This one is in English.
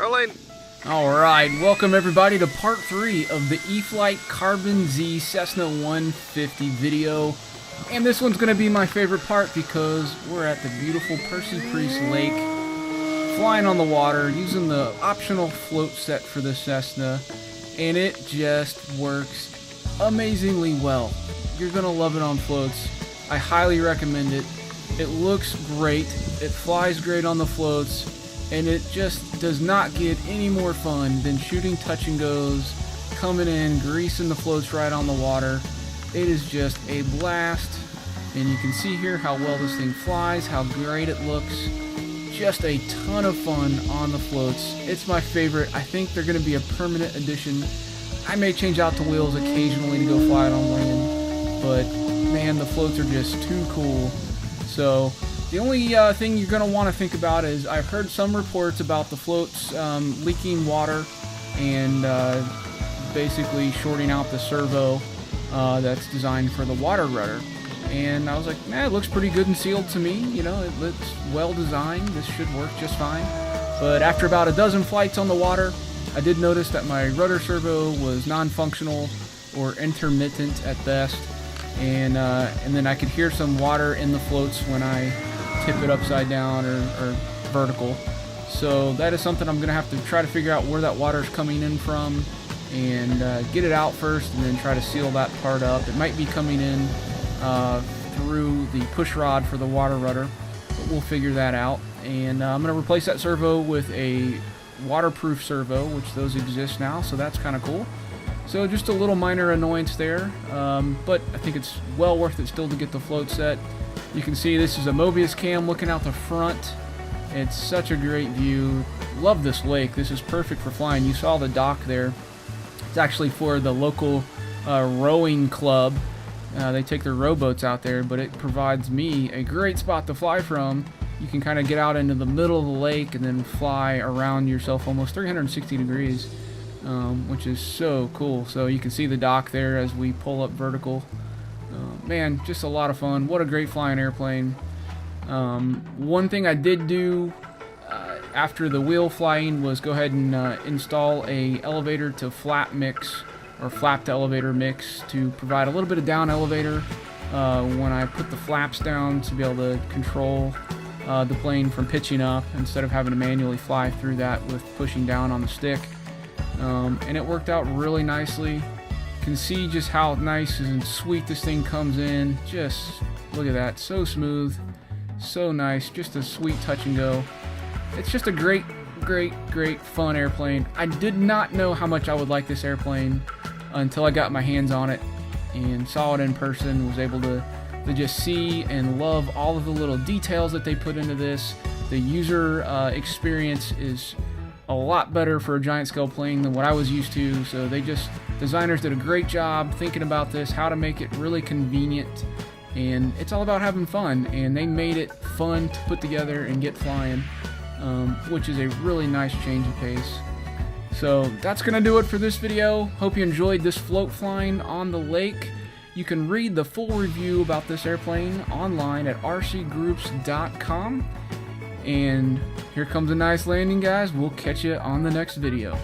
Rolling. Alright, welcome everybody to part 3 of the e-flite Carbon Z Cessna 150 video. And this one's going to be my favorite part because we're at the beautiful Percy Priest Lake, flying on the water, using the optional float set for the Cessna, and it just works amazingly well. You're going to love it on floats. I highly recommend it. It looks great, it flies great on the floats, and it just does not get any more fun than shooting touch and goes, coming in, greasing the floats right on the water. It is just a blast, and you can see here how well this thing flies, how great it looks. Just a ton of fun on the floats. It's my favorite. I think they're going to be a permanent addition. I may change out the wheels occasionally to go fly it on land, but man, the floats are just too cool. So the only thing you're going to want to think about is I've heard some reports about the floats leaking water and basically shorting out the servo that's designed for the water rudder. And I was like, it looks pretty good and sealed to me. You know, it looks well designed. This should work just fine. But after about a dozen flights on the water, I did notice that my rudder servo was non-functional or intermittent at best. And then I could hear some water in the floats when I tip it upside down or vertical. So that is something I'm going to have to try to figure out where that water is coming in from and get it out first and then try to seal that part up. It might be coming in through the push rod for the water rudder, but we'll figure that out. And I'm going to replace that servo with a waterproof servo, which those exist now, so that's kind of cool. So just a little minor annoyance there, but I think it's well worth it still to get the float set. You can see this is a Mobius cam looking out the front. It's such a great view. Love this lake. This is perfect for flying. You saw the dock there. It's actually for the local rowing club. They take their rowboats out there, but it provides me a great spot to fly from. You can kind of get out into the middle of the lake and then fly around yourself almost 360 degrees, which is so cool. So you can see the dock there as we pull up vertical. Man, just a lot of fun. What a great flying airplane. One thing I did do after the wheel flying was go ahead and install a elevator to flap mix, or flap to elevator mix, to provide a little bit of down elevator when I put the flaps down to be able to control the plane from pitching up instead of having to manually fly through that with pushing down on the stick. And it worked out really nicely. Can see just how nice and sweet this thing comes in. Just look at that, so smooth, so nice, just a sweet touch and go. It's just a great fun airplane. I did not know how much I would like this airplane until I got my hands on it and saw it in person. Was able to just see and love all of the little details that they put into this. The user experience is a lot better for a giant scale plane than what I was used to, so designers did a great job thinking about this, how to make it really convenient, and it's all about having fun, and they made it fun to put together and get flying, which is a really nice change of pace. So that's gonna do it for this video. Hope you enjoyed this float flying on the lake. You can read the full review about this airplane online at rcgroups.com. And here comes a nice landing, guys. We'll catch you on the next video.